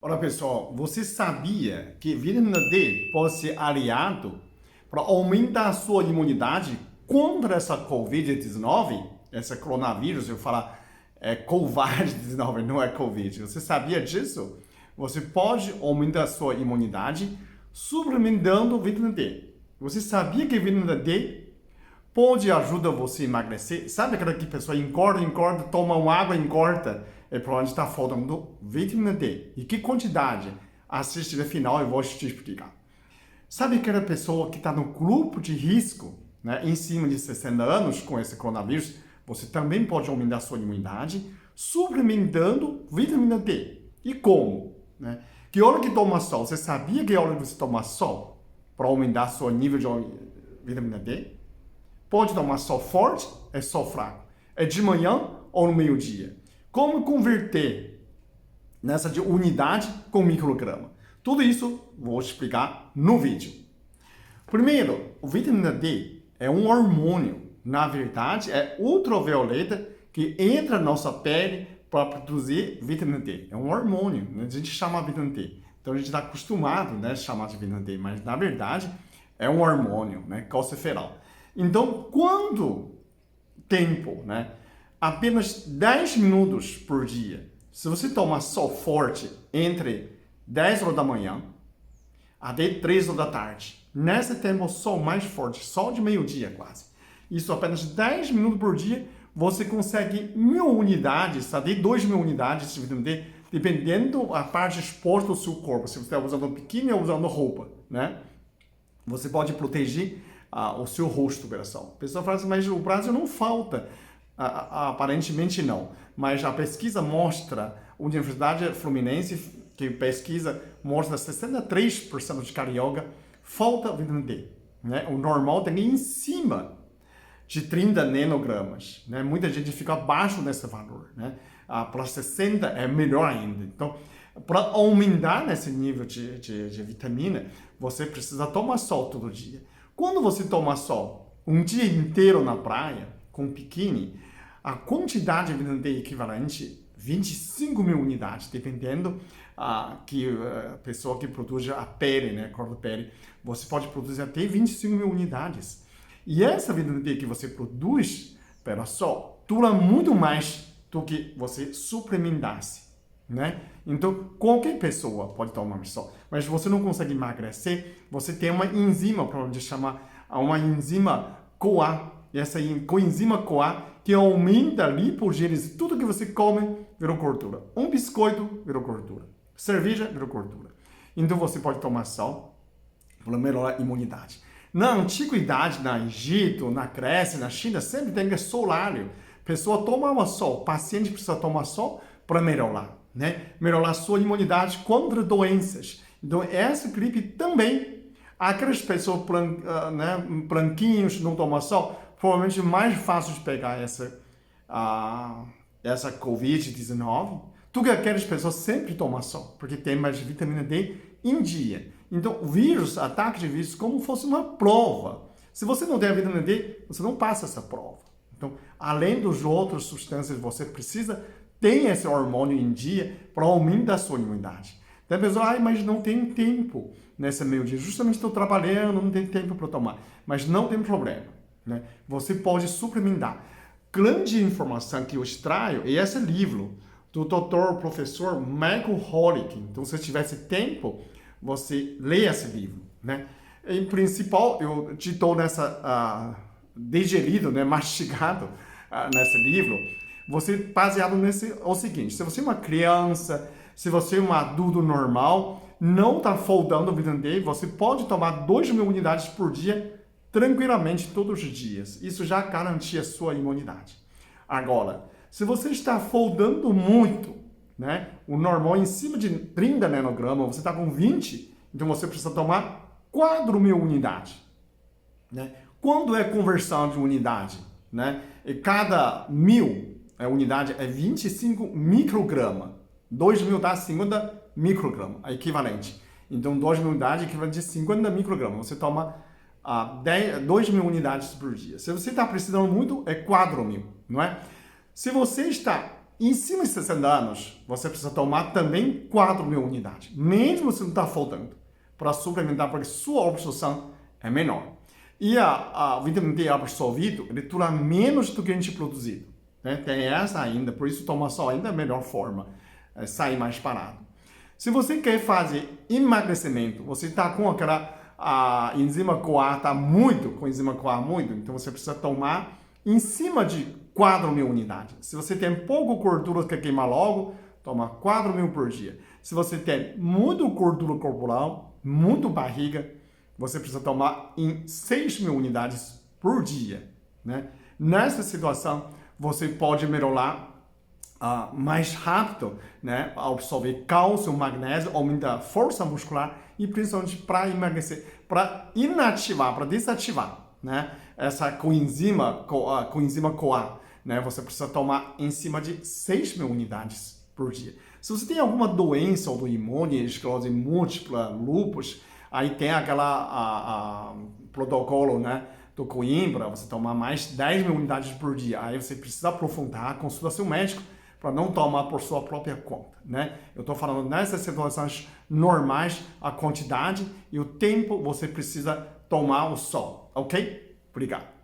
Olá pessoal, você sabia que vitamina D pode ser aliado para aumentar a sua imunidade contra essa Covid-19? Essa coronavírus, eu falar Covid-19, não é Covid. Você sabia disso? Você pode aumentar a sua imunidade suplementando vitamina D. Você sabia que vitamina D pode ajudar você a emagrecer? Sabe aquela que a pessoa engorda, toma uma água e engorda? É para onde está faltando vitamina D. E que quantidade? Assiste no final e vou te explicar. Sabe aquela pessoa que está no grupo de risco, né, em cima de 60 anos com esse coronavírus? Você também pode aumentar a sua imunidade suplementando vitamina D. E como? Né? Que hora que toma sol? Você sabia que hora que você toma sol para aumentar seu nível de vitamina D? Pode tomar sol forte, é sol fraco. É de manhã ou no meio-dia. Como converter nessa de unidade com micrograma? Tudo isso vou explicar no vídeo. Primeiro, o vitamina D é um hormônio. Na verdade, é ultravioleta que entra na nossa pele para produzir vitamina D. É um hormônio, né? A gente chama vitamina D. Então a gente está acostumado, né, a chamar de vitamina D, mas na verdade é um hormônio, né, calciferol. Então, quando tempo, né? Apenas 10 minutos por dia. Se você tomar sol forte entre 10 horas da manhã até 3 horas da tarde, nesse tempo o sol mais forte, sol de meio-dia quase. Isso apenas 10 minutos por dia, você consegue 1.000 unidades, até 2.000 unidades de vitamina D, dependendo da parte exposta do seu corpo. Se você está usando biquíni ou usando roupa, né? Você pode proteger o seu rosto pela sol. A pessoa fala assim, mas o Brasil não falta. Aparentemente não. Mas a pesquisa mostra, a Universidade Fluminense, que pesquisa, mostra 63% de carioca falta vitamina D. Né? O normal tem em cima de 30 nanogramas. Né? Muita gente fica abaixo desse valor. Né? Para 60 é melhor ainda. Então, para aumentar nesse nível de vitamina, você precisa tomar sol todo dia. Quando você toma sol um dia inteiro na praia, com biquíni, a quantidade de vitamina D equivalente 25.000 unidades, dependendo que a pessoa que produz a pele, né, a cor da pele, você pode produzir até 25.000 unidades. E essa vitamina D que você produz pelo sol dura muito mais do que você suplementasse. Né? Então, qualquer pessoa pode tomar sol, mas você não consegue emagrecer, você tem uma enzima, para onde chama uma enzima CoA, e essa coenzima CoA que aumenta a lipogênese, tudo que você come virou gordura. Um biscoito virou gordura, cerveja virou gordura. Então, você pode tomar sol para melhorar a imunidade. Na antiguidade, na Egito, na Grécia, na China, sempre tem solário. Pessoa tomava sol, paciente precisa tomar sol para melhorar. Né? Melhorar a sua imunidade contra doenças. Então, essa gripe também, aquelas pessoas branquinhos não tomam sol, provavelmente é mais fácil de pegar essa Covid-19 do que aquelas pessoas sempre tomam sol, porque tem mais vitamina D em dia. Então, o vírus, ataque de vírus, como fosse uma prova. Se você não tem a vitamina D, você não passa essa prova. Então, além das outras substâncias, você precisa tem esse hormônio em dia para aumentar a sua imunidade. Então a pessoa, mas não tem tempo nesse meio dia. Justamente estou trabalhando, não tem tempo para tomar. Mas não tem problema. Né? Você pode suplementar. Grande informação que eu extraio é esse livro do professor Michael Holick. Então, se tivesse tempo, você lê esse livro. Né? Em principal, eu te dou digerido, né, mastigado nesse livro. Você, baseado nesse, é o seguinte, se você é uma criança, se você é um adulto normal, não está faltando vitamina D, você pode tomar 2.000 unidades por dia, tranquilamente, todos os dias. Isso já garantia a sua imunidade. Agora, se você está faltando muito, né, o normal em cima de 30 nanogramas, você está com 20, então você precisa tomar 4.000 unidades. Né? Quando é conversão de unidade? Né? E cada 1.000 unidade é 25 micrograma. 2.000 dá 50 micrograma, é equivalente. Então, 2.000 unidades é equivalente a 50 microgramas. Você toma 2.000 unidades por dia. Se você está precisando muito, é 4.000, não é? Se você está em cima de 60 anos, você precisa tomar também 4.000 unidades, mesmo se não está faltando, para suplementar, porque sua absorção é menor. E a vitamina D absorvido, ele dura menos do que a gente produzido. Né? Tem essa ainda, por isso tomar só ainda é a melhor forma, sair mais parado. Se você quer fazer emagrecimento, você está com a enzima CoA, está muito, com a enzima CoA muito, então você precisa tomar em cima de 4.000 unidades. Se você tem pouco gordura que queimar logo, toma 4.000 por dia. Se você tem muito gordura corporal, muito barriga, você precisa tomar em 6.000 unidades por dia. Né? Nessa situação, você pode melhorar mais rápido, né? Absorver cálcio, magnésio, aumenta a força muscular e principalmente para emagrecer, para inativar, para desativar, né? Essa coenzima CoA, né? Você precisa tomar em cima de 6.000 unidades por dia. Se você tem alguma doença autoimune, esclerose múltipla, lúpus, aí tem aquela protocolo, né? Do Coimbra, você tomar mais 10.000 unidades por dia. Aí você precisa aprofundar, consulta seu médico para não tomar por sua própria conta, né? Eu estou falando nessas situações normais, a quantidade e o tempo você precisa tomar o sol, ok? Obrigado.